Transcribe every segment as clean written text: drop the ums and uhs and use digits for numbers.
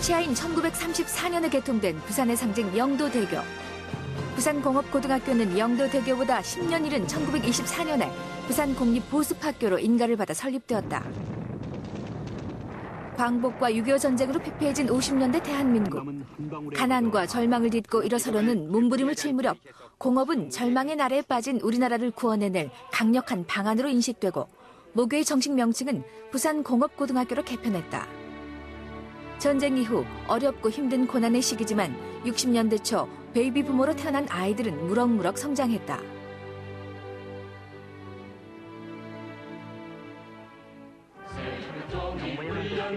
치하인 1934년에 개통된 부산의 상징 영도대교. 부산공업고등학교는 영도대교보다 10년 이른 1924년에 부산국립보습학교로 인가를 받아 설립되었다. 광복과 6.25 전쟁으로 피폐해진 50년대 대한민국. 가난과 절망을 딛고 일어서려는 몸부림을 칠 무렵 공업은 절망의 나래에 빠진 우리나라를 구원해낼 강력한 방안으로 인식되고 모교의 정식 명칭은 부산공업고등학교로 개편했다. 전쟁 이후 어렵고 힘든 고난의 시기지만 60년대 초 베이비 부모로 태어난 아이들은 무럭무럭 성장했다.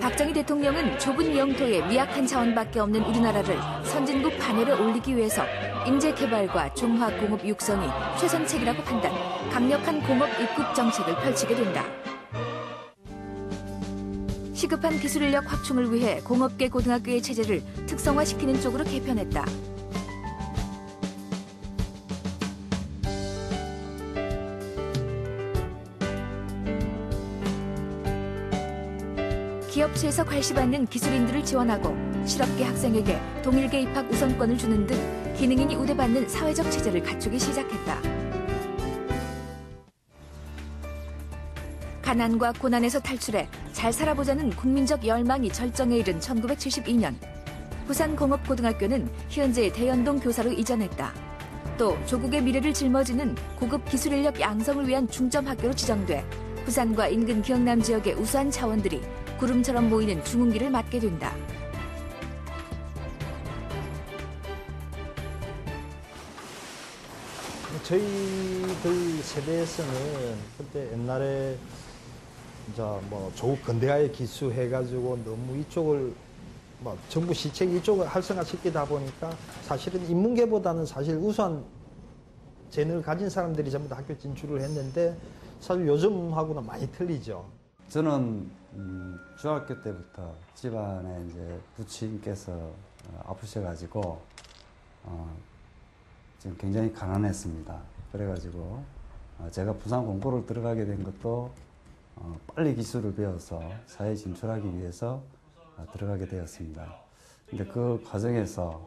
박정희 대통령은 좁은 영토에 미약한 자원밖에 없는 우리나라를 선진국 반열에 올리기 위해서 인재 개발과 종합 공업 육성이 최선책이라고 판단, 강력한 공업 입국 정책을 펼치게 된다. 시급한 기술 인력 확충을 위해 공업계 고등학교의 체제를 특성화시키는 쪽으로 개편했다. 기업체에서 괄시받는 기술인들을 지원하고 실업계 학생에게 동일계 입학 우선권을 주는 등 기능인이 우대받는 사회적 체제를 갖추기 시작했다. 가난과 고난에서 탈출해 잘 살아보자는 국민적 열망이 절정에 이른 1972년 부산공업고등학교는 현재 대연동 교사로 이전했다. 또 조국의 미래를 짊어지는 고급 기술 인력 양성을 위한 중점 학교로 지정돼 부산과 인근 경남 지역의 우수한 자원들이 구름처럼 모이는 중흥기를 맞게 된다. 저희들 세대에서는 그때 옛날에 이제 뭐 조국 근대화의 기수 해가지고 너무 이쪽을 뭐 정부 시책 이쪽을 활성화시키다 보니까 사실은 인문계보다는 사실 우수한 재능을 가진 사람들이 전부 다 학교 진출을 했는데 사실 요즘하고는 많이 틀리죠. 저는 중학교 때부터 집안에 이제 부친께서 아프셔가지고 지금 굉장히 가난했습니다. 그래가지고 제가 부산 공고를 들어가게 된 것도 빨리 기술을 배워서 사회에 진출하기 위해서 들어가게 되었습니다. 근데 그 과정에서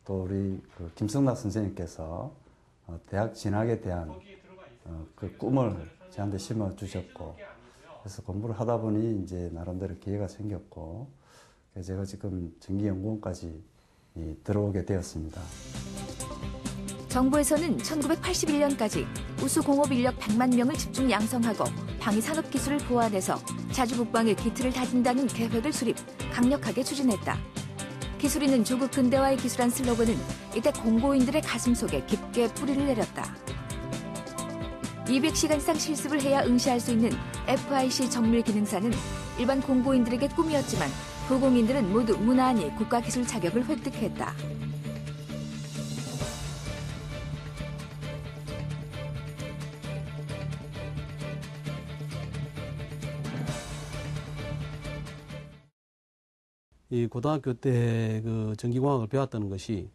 또 우리 그 김성락 선생님께서 대학 진학에 대한 그 꿈을 저한테 심어 주셨고, 그래서 공부를 하다 보니 이제 나름대로 기회가 생겼고, 그래서 제가 지금 전기연구원까지 들어오게 되었습니다. 정부에서는 1981년까지 우수 공업 인력 100만 명을 집중 양성하고 방위 산업 기술을 보완해서 자주 국방의 기틀을 다진다는 계획을 수립, 강력하게 추진했다. 기술인은 조국 근대화의 기술한 슬로건은 이때 공고인들의 가슴 속에 깊게 뿌리를 내렸다. 200시간 이상 실습을 해야 응시할 수 있는 FIC 정밀 기능사는 일반 공고인들에게 꿈이었지만 부공인들은 모두 무난히 국가기술 자격을 획득했다. 이 고등학교 때 그 전기공학을 배웠다는 것이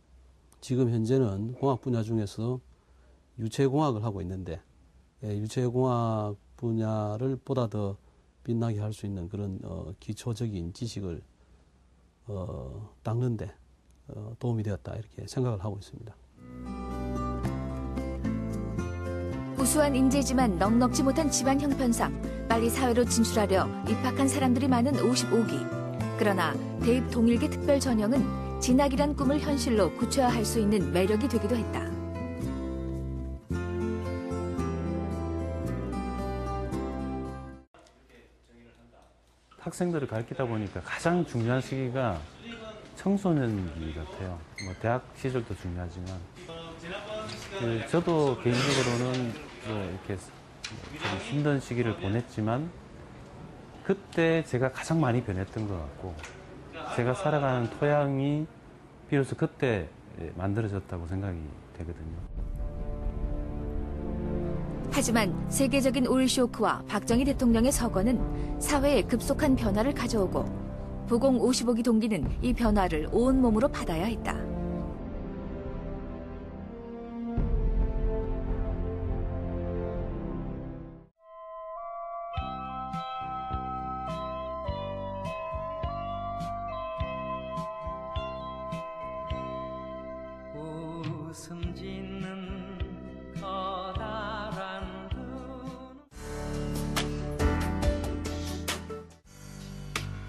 지금 현재는 공학 분야 중에서 유체공학을 하고 있는데, 유체공학 분야를 보다 더 빛나게 할 수 있는 그런 기초적인 지식을 닦는데 도움이 되었다, 이렇게 생각을 하고 있습니다. 우수한 인재지만 넉넉지 못한 집안 형편상 빨리 사회로 진출하려 입학한 사람들이 많은 55기. 그러나 대입 동일계 특별 전형은 진학이란 꿈을 현실로 구체화할 수 있는 매력이 되기도 했다. 학생들을 가르치다 보니까 가장 중요한 시기가 청소년기 같아요. 뭐 대학 시절도 중요하지만 저도 개인적으로는 이렇게 좀 힘든 시기를 보냈지만 그때 제가 가장 많이 변했던 것 같고, 제가 살아가는 토양이 비로소 그때 만들어졌다고 생각이 되거든요. 하지만 세계적인 오일 쇼크와 박정희 대통령의 서거는 사회에 급속한 변화를 가져오고 부공 55기 동기는 이 변화를 온몸으로 받아야 했다. 웃음 짓는 커다란 두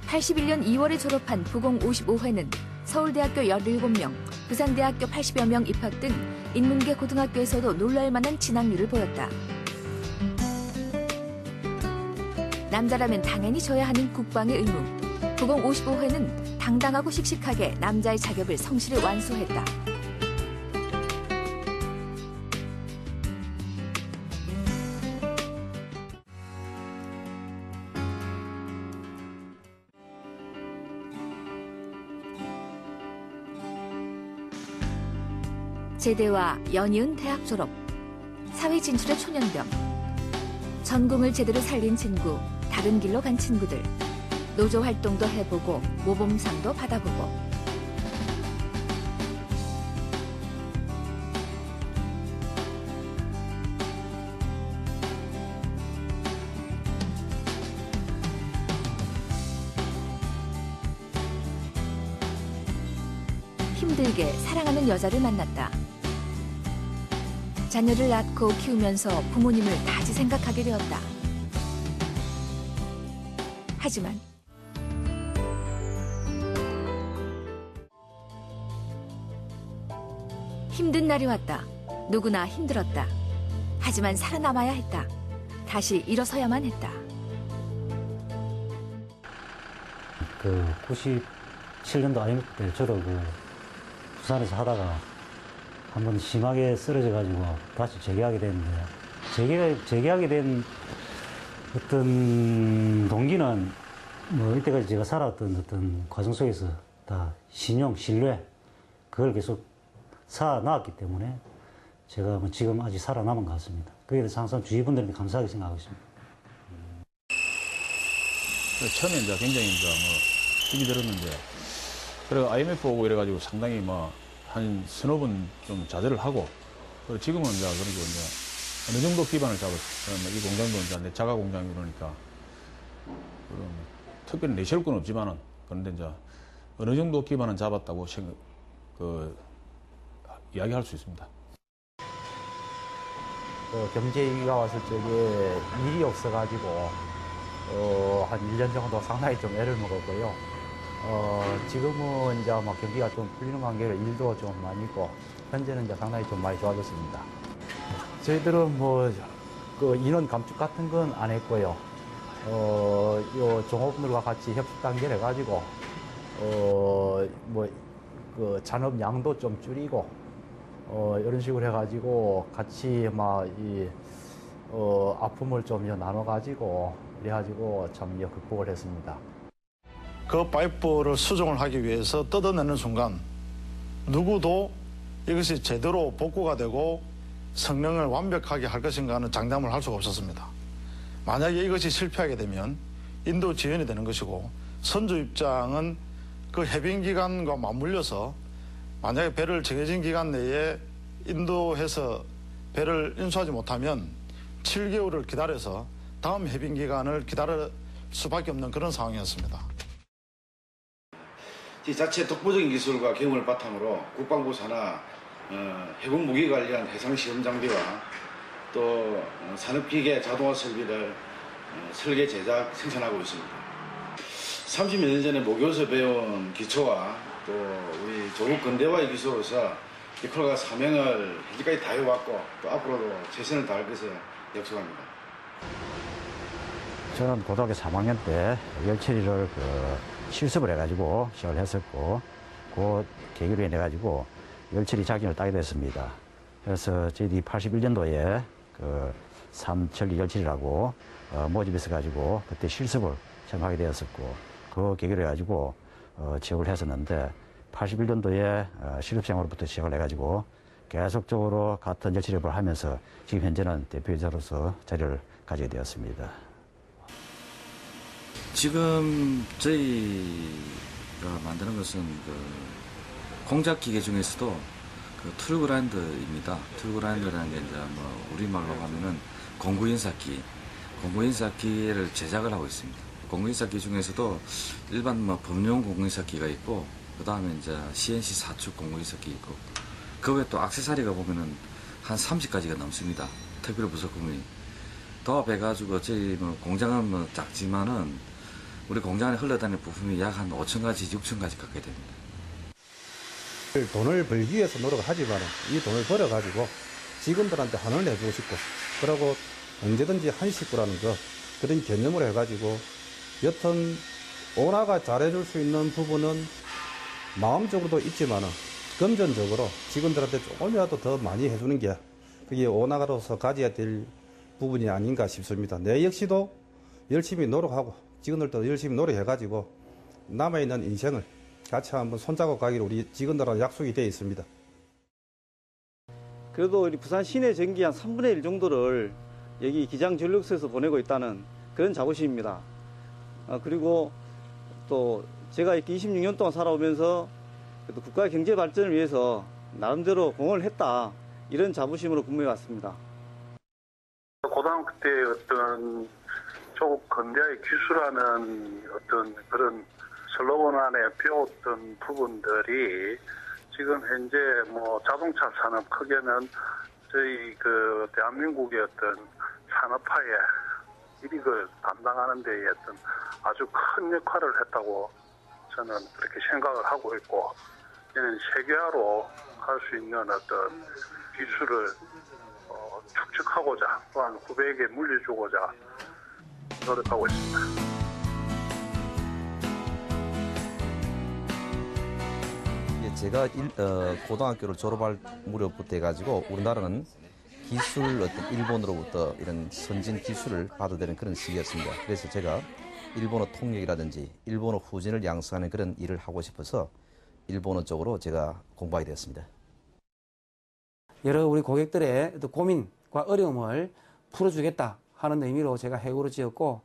81년 2월에 졸업한 부공 55회는 서울대학교 17명, 부산대학교 80여 명 입학 등 인문계 고등학교에서도 놀랄만한 진학률을 보였다. 남자라면 당연히 져야 하는 국방의 의무. 부공 55회는 당당하고 씩씩하게 남자의 자격을 성실히 완수했다. 제대와 연이은 대학 졸업, 사회 진출의 초년병, 전공을 제대로 살린 친구, 다른 길로 간 친구들, 노조 활동도 해보고 모범상도 받아보고. 힘들게 사랑하는 여자를 만났다. 자녀를 낳고 키우면서 부모님을 다시 생각하게 되었다. 하지만 힘든 날이 왔다. 누구나 힘들었다. 하지만 살아남아야 했다. 다시 일어서야만 했다. 그 97년도 IMF 때 저도 그 부산에서 하다가 한번 심하게 쓰러져가지고 다시 재개하게 됐는데, 재개하게 된 어떤 동기는 뭐 이때까지 제가 살아왔던 어떤 과정 속에서 다 신용, 신뢰, 그걸 계속 살아나왔기 때문에 제가 뭐 지금 아직 살아남은 것 같습니다. 그에 대해서 항상 주위 분들께 감사하게 생각하고 있습니다. 처음에 이제 굉장히 이제 힘이 들었는데, 그리고 IMF 오고 이래가지고 상당히 한 서너 번 좀 자제를 하고, 그리고 지금은 이제 그리고 이제 어느 정도 기반을 잡았어요. 이 공장도 이제 내 자가 공장이 그러니까, 특별히 내세울 건 없지만은, 그런데 이제 어느 정도 기반은 잡았다고 이야기할 수 있습니다. 경제위기가 왔을 적에 일이 없어가지고, 한 1년 정도 상당히 좀 애를 먹었고요. 지금은 이제 경기가 좀 풀리는 관계로 일도 좀 많이 있고, 현재는 이제 상당히 좀 많이 좋아졌습니다. 저희들은 인원 감축 같은 건 안 했고요. 요 종업원들과 같이 협력 단계를 해가지고, 그 잔업 양도 좀 줄이고, 이런 식으로 해가지고 같이 아픔을 좀 나눠가지고, 이래가지고 참 극복을 했습니다. 그 파이프를 수정을 하기 위해서 뜯어내는 순간 누구도 이것이 제대로 복구가 되고 성능을 완벽하게 할 것인가는 장담을 할 수가 없었습니다. 만약에 이것이 실패하게 되면 인도 지연이 되는 것이고, 선주 입장은 그 해빙 기간과 맞물려서 만약에 배를 정해진 기간 내에 인도해서 배를 인수하지 못하면 7개월을 기다려서 다음 해빙 기간을 기다릴 수밖에 없는 그런 상황이었습니다. 자체 독보적인 기술과 경험을 바탕으로 국방부 산하 해군 무기 관련 해상 시험 장비와 또 산업기계 자동화 설비를 설계, 제작, 생산하고 있습니다. 30여 년 전에 모교에서 배운 기초와 또 우리 조국 근대화의 기술로서 이퀄가 사명을 현재까지 다해왔고, 또 앞으로도 최선을 다할 것을 약속합니다. 저는 고등학교 3학년 때 열처리를 실습을 해가지고 시작을 했었고, 그 계기로 인해가지고 열처리 자격을 따게 됐습니다. 그래서 저희들이 81년도에 삼천리 열처리라고 모집해서 그때 실습을 처음 하게 되었었고, 그 계기로 해가지고 취업을 했었는데, 81년도에 실습생으로부터 시작을 해가지고 계속적으로 같은 열처리업을 하면서 지금 현재는 대표이사로서 자리를 가지게 되었습니다. 지금 저희가 만드는 것은 공작 기계 중에서도 툴그라인더입니다. 툴그라인더라는 게 이제 우리말로 하면은 공구인사기를 제작을 하고 있습니다. 공구인사기 중에서도 일반 범용 공구인사기가 있고, 그 다음에 이제 CNC 4축 공구인사기 있고, 그 외에 또 액세서리가 보면은 한 30가지가 넘습니다. 특별 부속품이. 도합해가지고 저희 뭐 공장은 뭐 작지만은 우리 공장 안에 흘러다니는 부품이 약 한 5,000가지, 6,000가지 가까이 됩니다. 돈을 벌기 위해서 노력을 하지만 이 돈을 벌어가지고 직원들한테 환원을 해주고 싶고, 그리고 언제든지 한식구라는 그런 개념으로 해가지고 여튼 오나가 잘해줄 수 있는 부분은 마음적으로도 있지만은 금전적으로 직원들한테 조금이라도 더 많이 해주는 게 그게 오나가로서 가져야 될 부분이 아닌가 싶습니다. 내 역시도 열심히 노력하고 직원들도 열심히 노력해가지고 남아있는 인생을 같이 한번 손잡고 가기로 우리 직원들하고 약속이 되어 있습니다. 그래도 우리 부산 시내 전기 한 3분의 1 정도를 여기 기장전력소에서 보내고 있다는 그런 자부심입니다. 그리고 또 제가 이렇게 26년 동안 살아오면서 그래도 국가의 경제 발전을 위해서 나름대로 공헌을 했다, 이런 자부심으로 근무해 왔습니다. 고등학교 때 어떤 조국 근대화의 기술하는 어떤 그런 슬로건 안에 배웠던 부분들이 지금 현재 뭐 자동차 산업 크게는 저희 그 대한민국의 어떤 산업화의 일익을 담당하는 데에 어떤 아주 큰 역할을 했다고 저는 그렇게 생각을 하고 있고, 이는 세계화로 갈 수 있는 어떤 기술을 축적하고자 또한 후배에게 물려주고자 노력하고 있습니다. 제가 고등학교를 졸업할 무렵부터 해가지고 우리나라는 기술 어떤 일본으로부터 이런 선진 기술을 받아들이는 그런 시기였습니다. 그래서 제가 일본어 통역이라든지 일본어 후진을 양성하는 그런 일을 하고 싶어서 일본어 쪽으로 제가 공부하게 되었습니다. 여러 우리 고객들의 고민과 어려움을 풀어주겠다 하는 의미로 제가 해고를 지었고,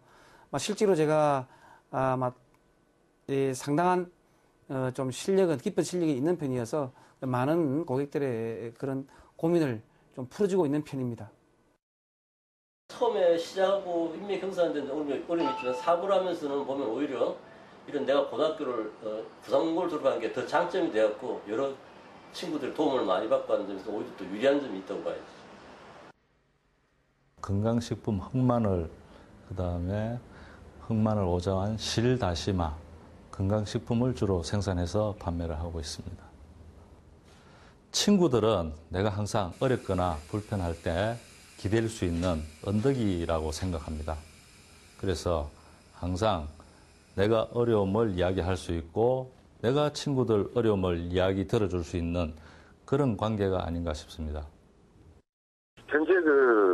실제로 제가 상당한 좀 실력은, 깊은 실력이 있는 편이어서 많은 고객들의 그런 고민을 좀 풀어주고 있는 편입니다. 처음에 시작하고 인맥 형성하는 데는 어려움이 있지만 사고를 하면서는 보면 오히려 이런 내가 고등학교를 부산공고를 졸업한 게 더 장점이 되었고 여러 친구들의 도움을 많이 받고 하는 점에서 오히려 또 유리한 점이 있다고 봐야지. 건강식품 흑마늘, 그다음에 흑마늘 오자환 실다시마, 건강식품을 주로 생산해서 판매를 하고 있습니다. 친구들은 내가 항상 어렵거나 불편할 때 기댈 수 있는 언덕이라고 생각합니다. 그래서 항상 내가 어려움을 이야기할 수 있고 내가 친구들 어려움을 이야기 들어줄 수 있는 그런 관계가 아닌가 싶습니다. 현재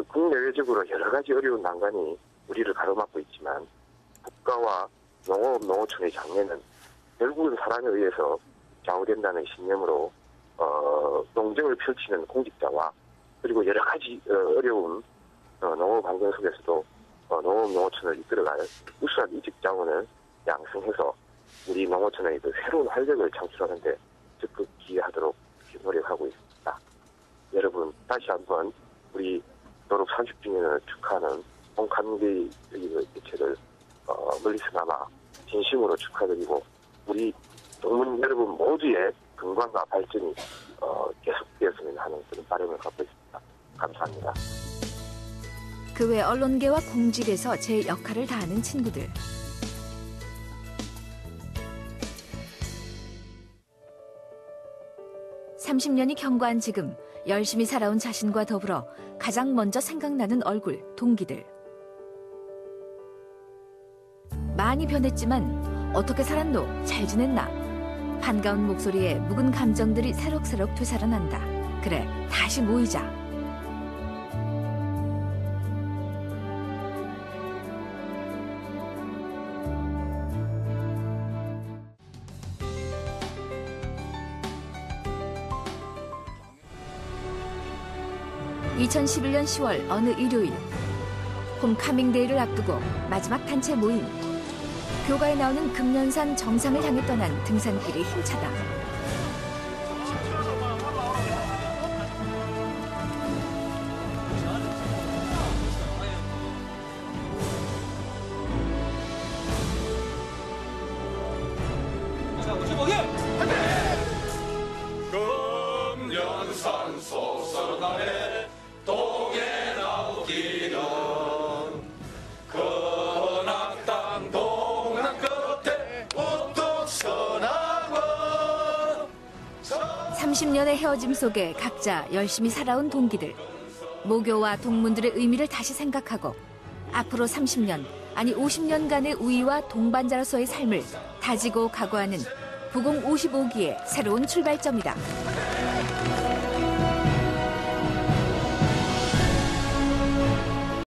국내외적으로 여러 가지 어려운 난관이 우리를 가로막고 있지만 국가와 농업, 농어촌의 장래는 결국은 사람에 의해서 좌우된다는 신념으로 농정을 펼치는 공직자와 그리고 여러 가지 어려운 농업 환경 속에서도 농업, 농어촌을 이끌어갈 우수한 이직 자원을 양성해서 우리 농어촌의 그 새로운 활력을 창출하는 데 적극 기여하도록 노력하고 있습니다. 여러분 다시 한번 우리 졸업 30주년을 축하하는 홍감대의 개최를 멀리서나마 진심으로 축하드리고 우리 동문 여러분 모두의 건강과 발전이 계속되었으면 하는 그런 바람을 갖고 있습니다. 감사합니다. 그 외 언론계와 공직에서 제 역할을 다하는 친구들. (30년이) 경과한 지금 열심히 살아온 자신과 더불어 가장 먼저 생각나는 얼굴, 동기들. 많이 변했지만 어떻게 살았노? 잘 지냈나? 반가운 목소리에 묵은 감정들이 새록새록 되살아난다. 그래, 다시 모이자. (2011년 10월) 어느 일요일 홈카밍데이를 앞두고 마지막 단체 모임. 교가에 나오는 금년산 정상을 향해 떠난 등산길이 힘차다. 금년산 30년의 헤어짐 속에 각자 열심히 살아온 동기들. 모교와 동문들의 의미를 다시 생각하고 앞으로 30년, 아니 50년간의 우위와 동반자로서의 삶을 다지고 각오하는 부공 55기의 새로운 출발점이다.